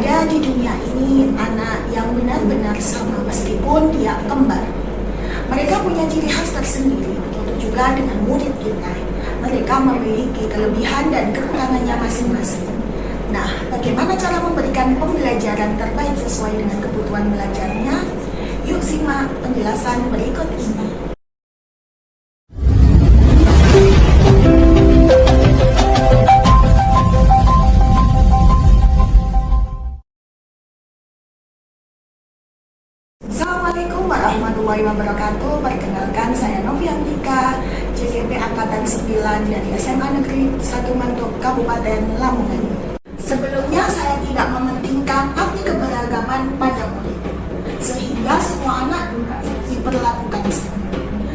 ada di dunia ini anak yang benar-benar sama meskipun dia kembar. Mereka punya ciri khas tersendiri, begitu juga dengan murid kita. Mereka memiliki kelebihan dan kekurangannya masing-masing. Nah, bagaimana cara memberikan pembelajaran terbaik sesuai dengan kebutuhan belajarnya? Yuk simak penjelasan berikut ini. Assalamualaikum warahmatullahi wabarakatuh. Perkenalkan, saya Novi Amrika, JGP Angkatan 9 dari SMA Negeri 1 Mantuk, Kabupaten Lamongan. Sebelumnya saya tidak mementingkan arti keberagaman pada murid, sehingga semua anak diperlakukan sama.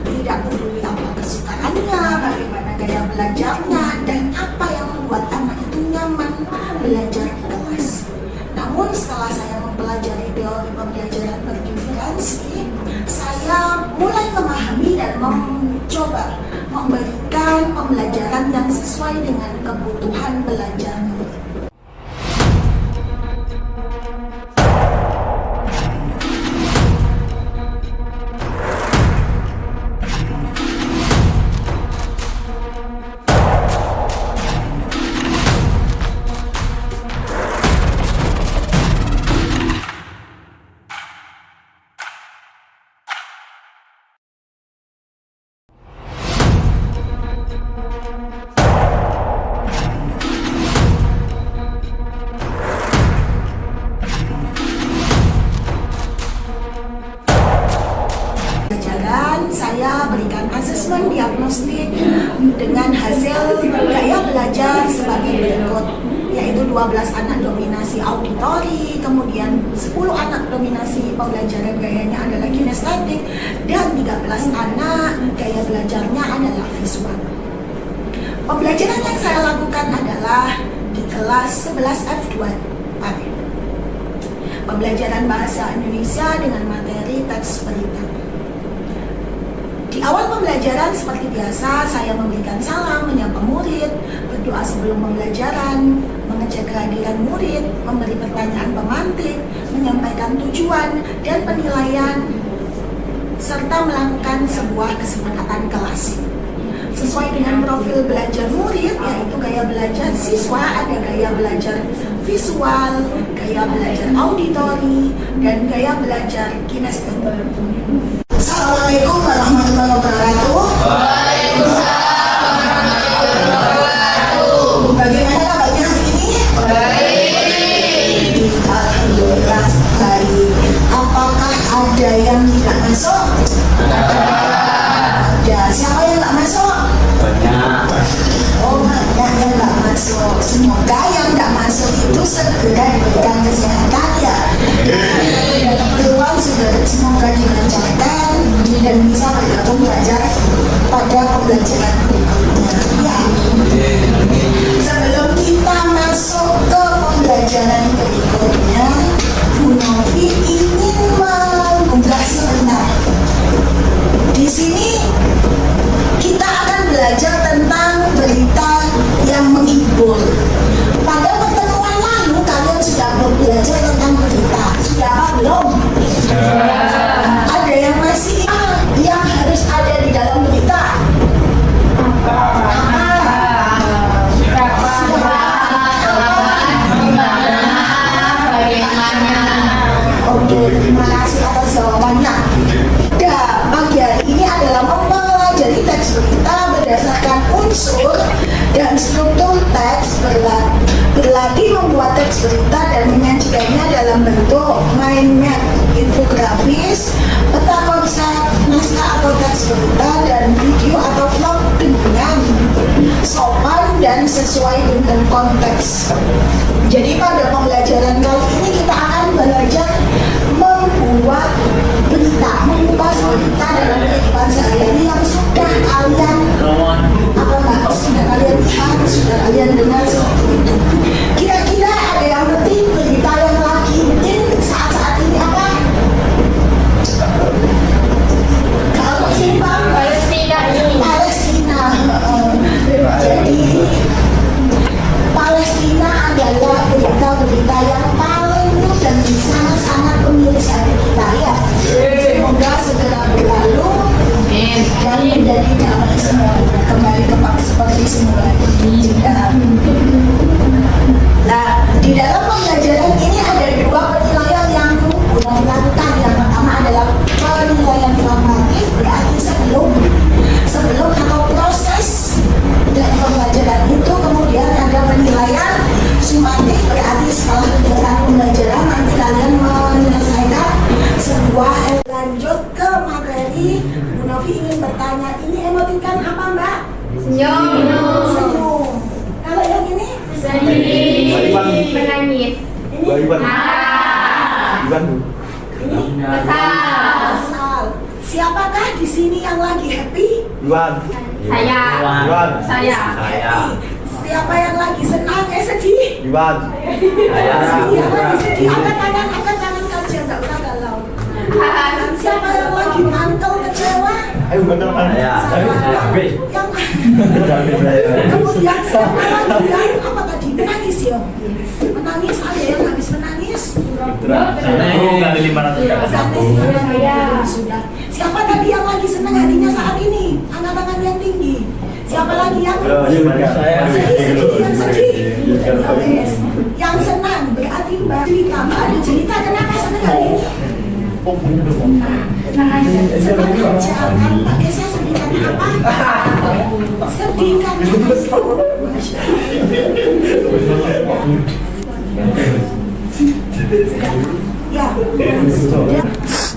Tidak peduli apa kesukaannya, bagaimana gaya belajarnya, dan apa yang membuat anak itu nyaman belajar di kelas. Namun setelah saya mempelajari teori pembelajaran berdiferensi, saya mulai memahami dan mencoba memberikan pembelajaran yang sesuai dengan kebutuhan belajar murid. Saya berikan asesmen diagnostik dengan hasil gaya belajar sebagai berikut, yaitu 12 anak dominasi auditori, kemudian 10 anak dominasi pembelajaran gayanya adalah kinestetik, dan 13 anak gaya belajarnya adalah visual. Pembelajaran yang saya lakukan adalah di kelas 11 F2 pembelajaran bahasa Indonesia dengan materi teks berita. Di awal pembelajaran seperti biasa, saya memberikan salam, menyapa murid, berdoa sebelum pembelajaran, mengecek kehadiran murid, memberi pertanyaan pemantik, menyampaikan tujuan dan penilaian, serta melakukan sebuah kesepakatan kelas. Sesuai dengan profil belajar murid, yaitu gaya belajar siswa, ada gaya belajar visual, gaya belajar auditori, dan gaya belajar kinestetik. Assalamualaikum warahmatullahi wabarakatuh. Waalaikumsalam warahmatullahi wabarakatuh. Bagaimana kabarnya hari ini? Baik. Alhamdulillah baik. Apakah ada yang tidak masuk? Ada. Siapa yang tidak masuk? Banyak. Oh, banyak yang tidak masuk. Semoga yang tidak masuk itu segera diberikan kesehatan ya. Dan keperluan semoga dilancarkan dan bisa bergabung belajar pada pembelajaran berikutnya. Ya. Sebelum kita masuk ke pembelajaran berikutnya, Bu Novi ingin menggugah sebentar. Di sini kita akan belajar tentang berita yang menghibur. Pada pertemuan lalu kalian sudah belajar tentang berita. Sudah apa belum? Ada yang masih yang harus ada di dalam berita? Oke, terima kasih atas jawabannya. Pagi hari ini adalah mempelajari teks berita berdasarkan unsur dan struktur teks, berlatih membuat teks berita dan menyajikannya dalam bentuk mind map, infografis, peta konsep, naskah atau teks berita, dan video atau vlog dengan sopan dan sesuai dengan konteks. Jadi pada pembelajaran kali ini kita akan belajar membuat berita, mengupas berita dalam kehidupan sehari-hari yang sudah kalian sudah kalian lihat, sudah kalian dengar seperti itu. Kira-kira ada yang penting berita yang lagi in saat-saat ini apa? Kalau simpang Palestina. Jadi Palestina adalah berita-berita yang paling Iwan. Ini Kesal. kesal. Siapakah di sini yang lagi happy? Iwan. Saya. Saya. Happy. Siapa yang lagi senang? Sedih? Iwan. Sedih, yang lagi sedih. Angkat tangan saja, nggak usah galau. Dan siapa yang lagi mantel kecewa? Ayo bener kan? Yang kemudian siapa lagi yang apa tadi menangis ya? Menangis, ada yang habis menangis? Sudah. Siapa tadi yang lagi senang hatinya saat ini? Angkat tangan yang tinggi. Siapa lagi yang sedih? Yang sedih. Ya, wes. Yang senang berarti Mbak cerita. Mbak ada cerita kenapa senang hari ini? Senang aja kan Pak Kesa sedih karena apa? Sedih karena ya,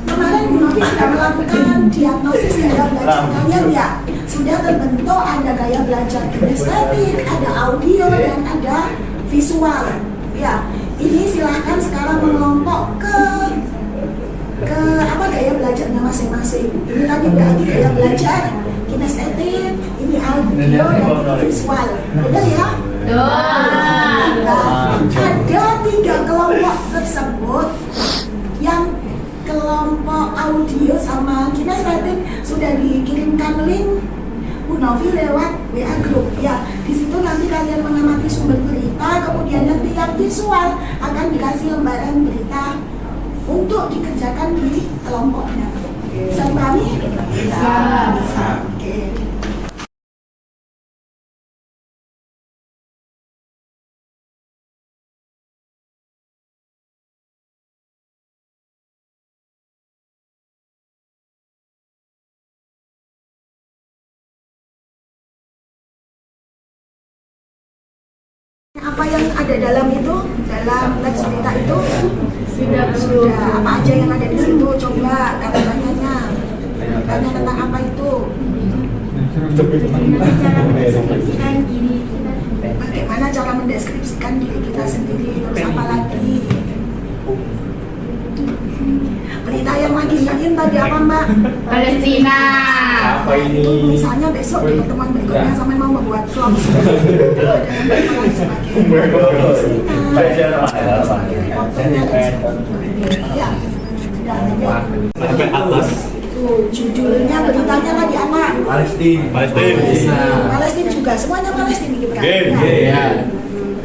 kemarin Bu Novi sudah melakukan diagnosis gaya belajar kalian ya. Sudah terbentuk ada gaya belajar kinestetik, ada audio dan ada visual. Ya, ini silahkan sekarang mengelompok ke apa gaya belajarnya masing-masing. Ini tadi berarti gaya belajar kinestetik, ini audio dan ini visual. Benar ya? Nah, ada 3 kelompok tersebut yang kelompok audio sama kinestetik sudah dikirimkan link Bu Novi lewat WA Group. Ya, di situ nanti kalian mengamati sumber berita, kemudian nanti yang visual akan dikasih lembaran berita untuk dikerjakan di kelompoknya. Bisa dipahami? Bisa. Oke. Apa yang ada dalam itu, dalam teks berita itu sudah apa aja yang ada di situ, coba kata-katanya tanya tentang apa itu, bagaimana cara mendeskripsikan diri kita sendiri, terus apa lagi berita yang lagi nyanyiin tadi apa Mbak? Palestina. Apa ini? Itu misalnya besok di pertemuan berikutnya sampai mau membuat vlog ya, Sampai atas. judulnya beritanya tadi apa? Palestina juga, semuanya Palestina gitu kan?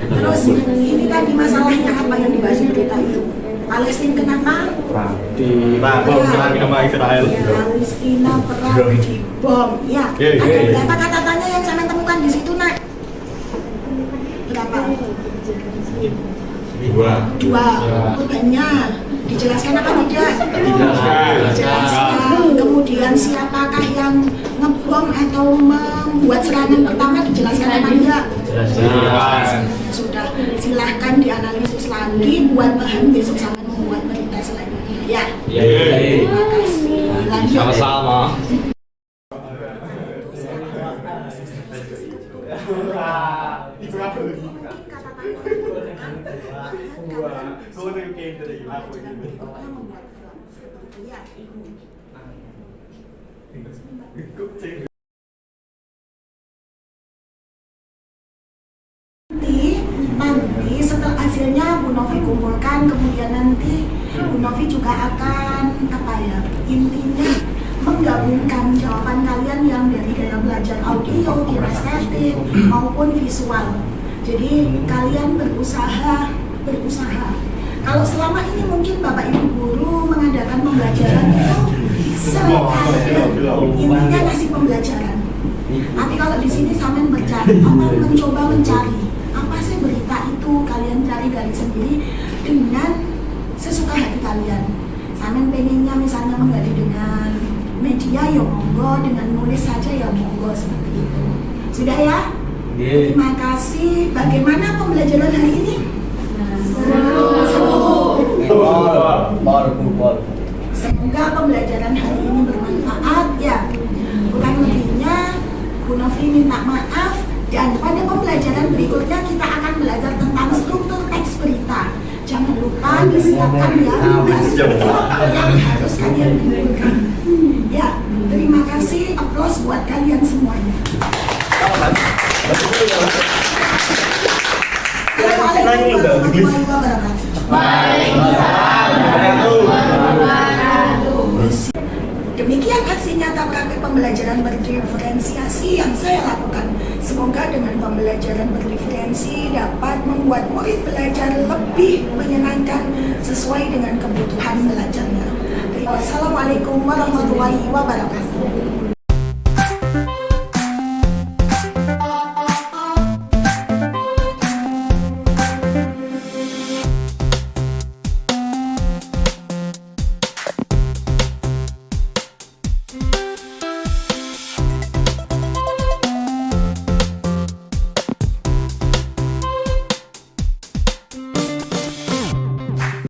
Terus ini tadi masalahnya apa yang dibahas di berita itu? Palestina kenapa? Perang sama Israel. Palestina perang di bom. Ya, ada berapa kata-katanya yang saya temukan di situ, Nak? Berapa? 2. Bebannya dijelaskan apa tidak? Dijelaskan. Kemudian siapakah yang ngebom atau membuat serangan pertama dijelaskan apa enggak? Sudah, silahkan dianalisis lagi buat bahan besok sampai membuat berita selanjutnya. Ya. Terima kasih. Lanjut. Sama-sama. Nanti setelah hasilnya Bu Novi kumpulkan, kemudian nanti Bu Novi juga akan apa ya, intinya menggabungkan jawaban kalian yang dari gaya belajar audio, kinestetik maupun visual. Jadi kalian berusaha. Kalau selama ini mungkin Bapak Ibu guru mengadakan pembelajaran itu intinya ngasih pembelajaran. Tapi kalau di sini sampai mencoba mencari apa sih berita itu, kalian cari dari sendiri dengan sesuka hati kalian. Sampai pengennya misalnya menggali dengan media ya monggo, dengan nulis saja ya monggo, seperti itu. Sudah ya? Terima kasih. Bagaimana pembelajaran hari ini? Semoga pembelajaran hari ini bermanfaat ya. Kurang lebihnya Bu Novi minta maaf, dan pada pembelajaran berikutnya kita akan belajar tentang struktur teks berita. Jangan lupa silakan disiapkan ya tugas yang harus kalian kumpulkan. Ya, terima kasih, aplaus buat kalian semuanya. Assalamualaikum warahmatullahi wabarakatuh. Demikian aksi nyata praktik pembelajaran berdiferensiasi yang saya lakukan. Semoga dengan pembelajaran berdiferensi dapat membuat murid belajar lebih menyenangkan sesuai dengan kebutuhan belajarnya. Wassalamualaikum warahmatullahi wabarakatuh.